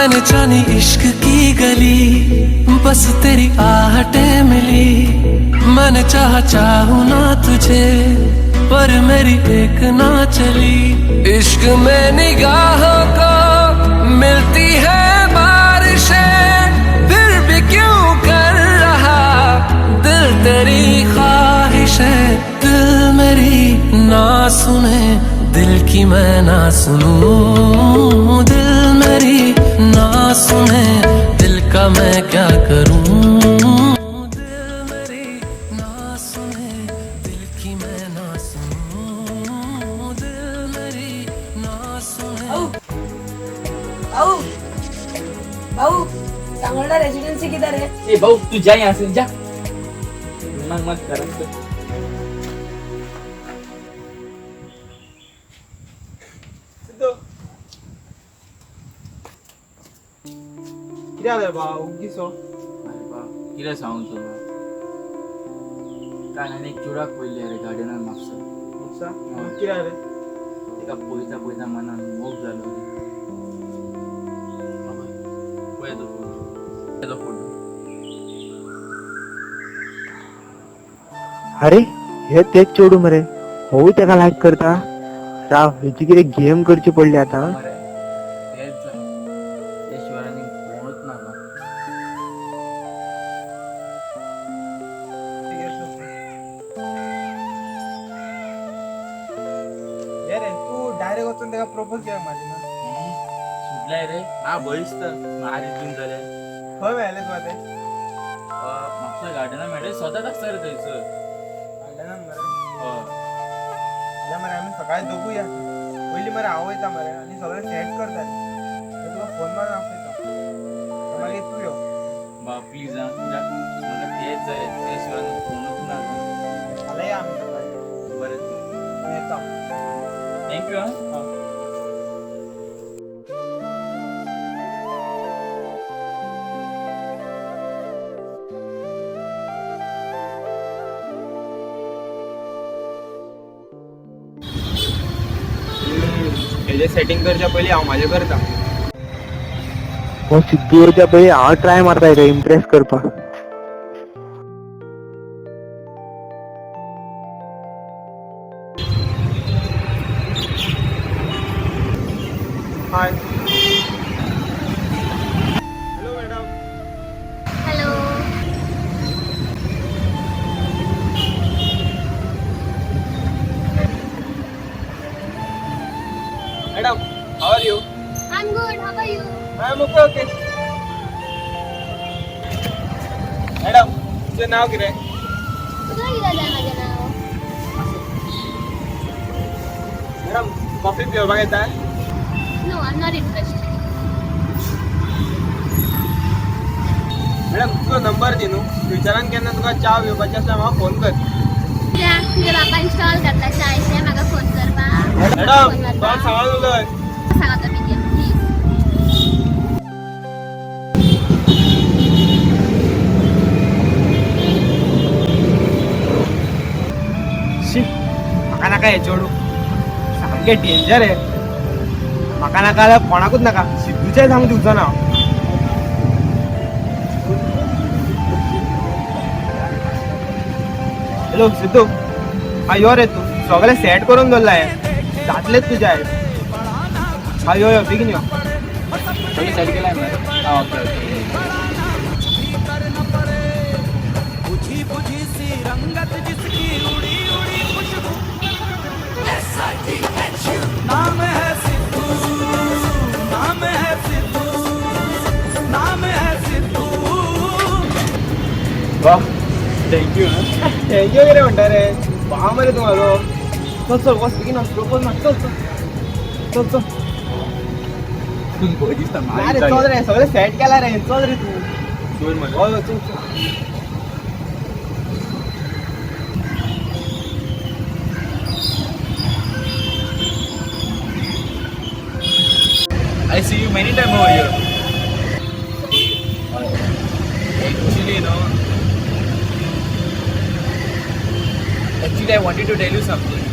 जाने जाने इश्क की गली, बस तेरी आहटें मिली। मैंने चाहूँ ना तुझे, पर मेरी एक ना चली। इश्क में निगाहों को मिलती है बारिशें, फिर भी क्यों कर रहा दिल तेरी ख्वाहिशें। दिल मेरी ना सुने, दिल की मैं ना सुनूं। दिल मेरी ना सुने, दिल का मैं क्या करूं। दिल मेरी ना सुने, दिल की मैं ना सुनूं। दिल मेरी ना सुने। भाऊ भाऊ सांगोला रेसिडेंसी किधर है? ए भाऊ तू जा यहाँ से जा, मत कर। किती आलं भाऊ उगीच हो. किती सांगू तुला काय नाही, एक चुराक पडली रे गार्डनात मागचा. किती आले एका पोयता पोयता मनात मोग झालो रे. फोटो अरे हे तेच चोडू मरे हो त्याला लाईक करता राव. ह्याची किती गेम करची पडली आता. ईश्वराने फोनच नका. रे तू डायरेक्ट वाचून त्याला प्रपोज केला माझी ना. सुटलाय रे हा बळीच तर मारी घेऊन झाले. होय व्हायला तू आता मागच्या गार्डना मॅडम स्वतःच सर द्यायचं. आलं ना मरे आम्ही सकाळी दोघूया. पहिली मरे आवडता मरे आणि सगळं सेट करतात. तुला फोन मारून आपल्या मागे तू येऊ बा प्लीज मला तेच आहे. ईश्वराने फोनच नका. मला या आम्ही सकाळी बरं येतो. थँक्यू. त्याचे सेटिंग करच्या पहिले हांव माझे करता. हो सिद्धूच्या पहिले हांव ट्राय मारता येता इम्प्रेस करपा. Hi hello madam. Hello madam how are you. I am good. How are you? I am okay okay. Madam तुझं नाव किती आहे? तुला किती जाय माझं नाव? मॅडम कॉफी पिवपाक येता? No I am not interested. Madam तुजो नंबर दी न्हू. फ्युचरान केन्ना तुका च्या पिवपाची आसल्यार म्हाका फोन कर. तुझ्या बापा इन्स्टॉल करता चाळीसशे म्हाका फोन करपा. मॅडम तोंड सांबाळून उलय. सांगता मी प्लीज. शी म्हाका नाका हे चोडू. सामकें डेंजर आहे. म्हाका नाका जाल्यार कोणाकूच नाका. सिद्धूचें सांग दिवचो ना हांव. हॅलो सिद्धू हा यो रे तू. सगळें सेट करून दवरला हे. जातलेच तुजे आयज. हा यो यो बेगीन यो. सगळी सेट केलाय मॅडम. हा ओके ओके. नाम है सिद्धू, नाम है सिद्धू, नाम है सिद्धू. वाह थँक्यू थँक्यू कितें म्हणटा रे. भाव मरे तूं म्हाजो. चल चल वच बेगीन वच. प्रपोज मार. चल चल चल चल. भंय दिसता ना रे चल रे. सगळें सेट केला रे. चल रे तू. दोन मध्ये हय चल चल. I see you many times over here. Actually, I wanted to tell you something.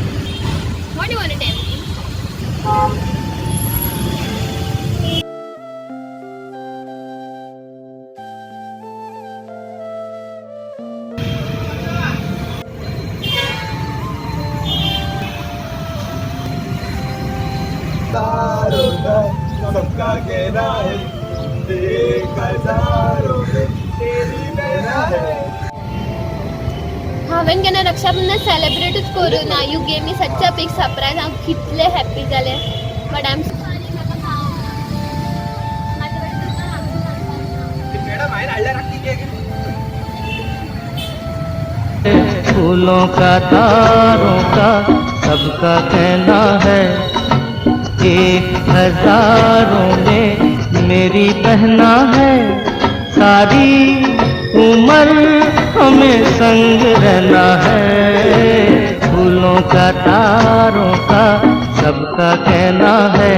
What do you want to tell me? कहना है, एक हजारों में तेरी कहना है. हांवें केन्ना रक्षाबंधन सेलिब्रेटूच करूना. You gave me such a big surprise. हांव कितले हॅपी जाले. बट आय एम सॉरी म्हाका खावंक माझ्या कडेन तुका हांव मॅडम हांवें हाडल्या राखी केक. फूलों का तारों का सबका कहना है, एक हजारों में मेरी बहना है, सारी उम्र हमें संग रहना है. फूलों का तारों का सबका कहना है,